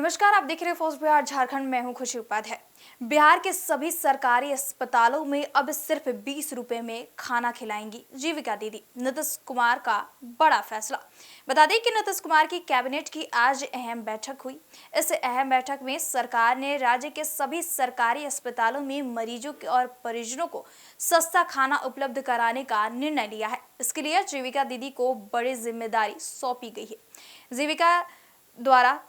नमस्कार, आप देख रहे हैं फर्स्ट बिहार झारखंड। मैं हूं खुशी उपाध्याय। बिहार के सभी सरकारी अस्पतालों में अब सिर्फ 20 रुपए में खाना खिलाएंगी जीविका दीदी। नीतीश कुमार का बड़ा फैसला। बता दें कि नीतीश कुमार की कैबिनेट की आज अहम बैठक हुई। इस अहम बैठक में सरकार ने राज्य के सभी सरकारी अस्पतालों में मरीजों और परिजनों को सस्ता खाना उपलब्ध कराने का निर्णय लिया है। इसके लिए जीविका दीदी को बड़ी जिम्मेदारी सौंपी गई है। जीविका द्वारा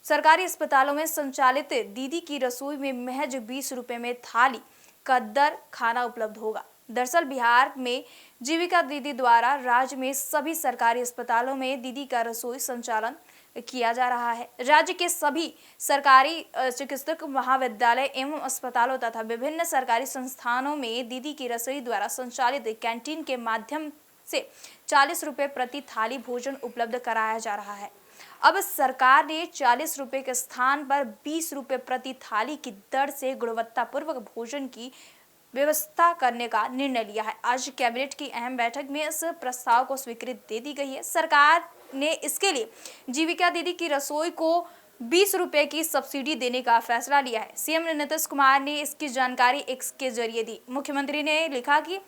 सरकारी अस्पतालों में संचालित दीदी की रसोई में महज 20 रुपए में थाली का दर खाना उपलब्ध होगा। दरअसल बिहार में जीविका दीदी द्वारा राज्य में सभी सरकारी अस्पतालों में दीदी का रसोई संचालन किया जा रहा है। राज्य के सभी सरकारी चिकित्सक महाविद्यालय एवं अस्पतालों तथा विभिन्न सरकारी संस्थानों में दीदी की रसोई द्वारा संचालित कैंटीन के माध्यम से 40 रुपए प्रति थाली भोजन उपलब्ध कराया जा रहा है। अब सरकार ने 40 रुपए के स्थान पर 20 रुपए प्रति थाली की दर से गुणवत्तापूर्वक भोजन की व्यवस्था करने का निर्णय लिया है। आज कैबिनेट की अहम बैठक में इस प्रस्ताव को स्वीकृति दे दी गई है। सरकार ने इसके लिए जीविका दीदी की रसोई को 20 रुपए की सब्सिडी देने का फैसला लिया है। सीएम नीतीश कुमार ने इसकी जानकारी एक्स के जरिए दी। मुख्यमंत्री ने लिखा कि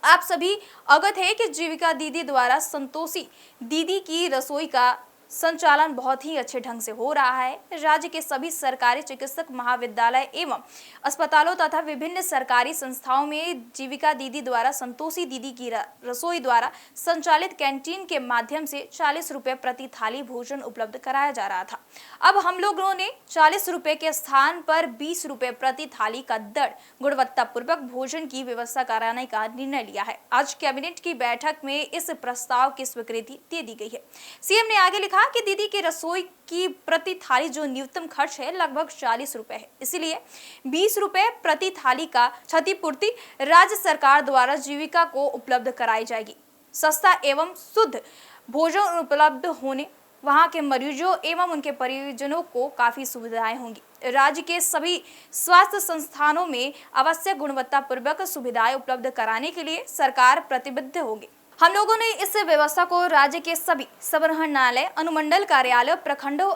आप सभी अवगत है कि जीविका दीदी द्वारा संतोषी दीदी की रसोई का संचालन बहुत ही अच्छे ढंग से हो रहा है। राज्य के सभी सरकारी चिकित्सक महाविद्यालय एवं अस्पतालों तथा विभिन्न सरकारी संस्थाओं में जीविका दीदी द्वारा संतोषी दीदी की रसोई द्वारा संचालित कैंटीन के माध्यम से 40 रुपए प्रति थाली भोजन उपलब्ध कराया जा रहा था। अब हम लोगों ने 40 रुपए के स्थान पर 20 रुपए प्रति थाली का दर गुणवत्तापूर्वक भोजन की व्यवस्था कराने का निर्णय लिया है। आज कैबिनेट की बैठक में इस प्रस्ताव की स्वीकृति दे दी गई है। सीएम ने आगे लिखा कि दीदी की रसोई की प्रति थाली जो न्यूनतम खर्च है लगभग 40 रुपए है, इसलिए 20 रुपए प्रति थाली का क्षतिपूर्ति राज्य सरकार द्वारा जीविका को उपलब्ध कराई जाएगी। सस्ता एवं शुद्ध भोजन उपलब्ध होने वहां के मरीजों एवं उनके परिजनों को काफी सुविधाएं होंगी। राज्य के सभी स्वास्थ्य संस्थानों में आवश्यक गुणवत्तापूर्वक सुविधाएं उपलब्ध कराने के लिए सरकार प्रतिबद्ध होगी। हम लोगों ने इस व्यवस्था को राज्य के सभी समाहरणालय, अनुमंडल कार्यालय, प्रखंडों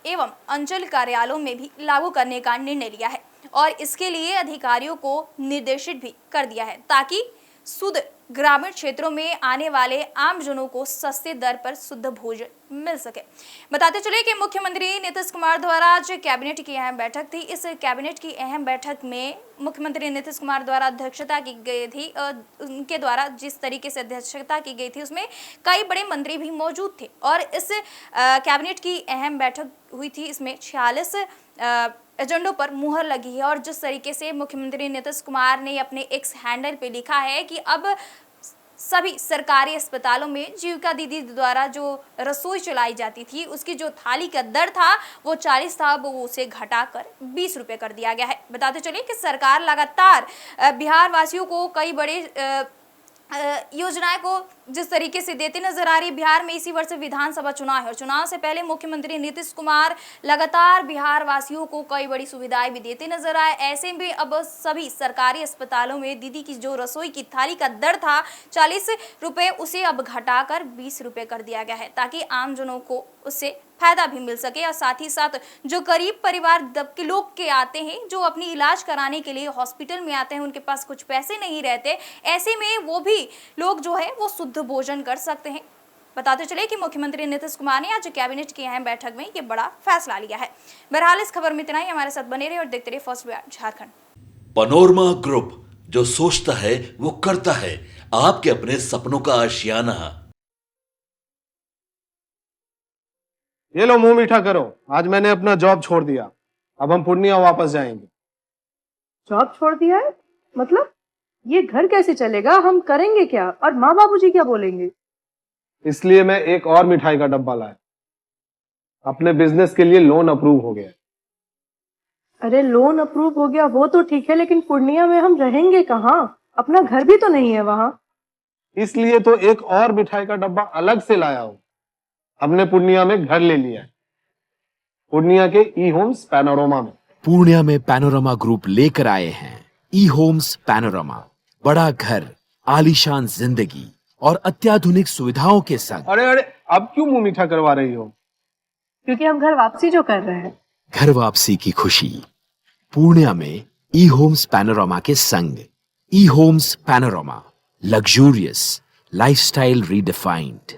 एवं अंचल कार्यालयों में भी लागू करने का निर्णय लिया है और इसके लिए अधिकारियों को निर्देशित भी कर दिया है ताकि शुद्ध ग्रामीण क्षेत्रों में आने वाले आमजनों को सस्ते दर पर शुद्ध भोजन मिल सके। बताते चले कि मुख्यमंत्री नीतीश कुमार द्वारा आज कैबिनेट की अहम बैठक थी। इस कैबिनेट की अहम बैठक में मुख्यमंत्री नीतीश कुमार द्वारा अध्यक्षता की गई थी। उनके द्वारा जिस तरीके से अध्यक्षता की गई थी उसमें कई बड़े मंत्री भी मौजूद थे और इस कैबिनेट की अहम बैठक हुई थी। इसमें 46 एजेंडों पर मुहर लगी है और जिस तरीके से मुख्यमंत्री नीतीश कुमार ने अपने एक्स हैंडल पे लिखा है कि अब सभी सरकारी अस्पतालों में जीविका दीदी द्वारा जो रसोई चलाई जाती थी उसकी जो थाली का दर था वो 40 था, वो उसे घटाकर 20 रुपए कर दिया गया है। बताते चले कि सरकार लगातार बिहार वासियों को कई बड़े योजनाएं को जिस तरीके से देते नजर आ रही। बिहार में इसी वर्ष विधानसभा चुनाव है और चुनाव से पहले मुख्यमंत्री नीतीश कुमार लगातार बिहार वासियों को कई बड़ी सुविधाएं भी देते नजर आए। ऐसे में अब सभी सरकारी अस्पतालों में दीदी की जो रसोई की थाली का दर था 40 रुपए, उसे अब घटाकर 20 रुपए कर दिया गया है ताकि आमजनों को उससे फायदा भी मिल सके और साथ ही साथ जो गरीब परिवार के लोग के आते हैं, जो अपनी इलाज कराने के लिए हॉस्पिटल में आते हैं, उनके पास कुछ पैसे नहीं रहते, ऐसे में वो भी लोग जो है वो शुद्ध भोजन कर सकते हैं। बताते चले कि मुख्यमंत्री नीतीश कुमार ने आज कैबिनेट की अहम बैठक में ये बड़ा फैसला लिया है। बहरहाल इस खबर में इतना ही। हमारे साथ बने रहे और देखते रहे first Bihar Jharkhand. Panorama group, जो सोचता है वो करता है। आपके अपने सपनों का आशियाना। ये लो, मुंह मीठा करो। आज मैंने अपना जॉब छोड़ दिया। अब हम पूर्णिया वापस जाएंगे। जॉब छोड़ दिया है? मतलब ये घर कैसे चलेगा? हम करेंगे क्या और माँ बाबूजी क्या बोलेंगे? इसलिए मैं एक और मिठाई का डब्बा लाया। अपने बिजनेस के लिए लोन अप्रूव हो गया। अरे लोन अप्रूव हो गया वो तो ठीक है, लेकिन पूर्णिया में हम रहेंगे कहाँ? अपना घर भी तो नहीं है वहाँ। इसलिए तो एक और मिठाई का डब्बा अलग से लाया हूँ। हमने पूर्णिया में घर ले लिया है, पूर्णिया के ई होम्स पैनोरमा में। पूर्णिया में पैनोरमा ग्रुप लेकर आए हैं ई होम्स पैनोरमा। बड़ा घर, आलीशान जिंदगी और अत्याधुनिक सुविधाओं के संग। अरे अब क्यों मुंह मीठा करवा रही हो? क्योंकि हम घर वापसी जो कर रहे हैं घर वापसी की खुशी पूर्णिया में ई होम्स पैनोरामा के संग। ई Homes Panorama, luxurious lifestyle redefined.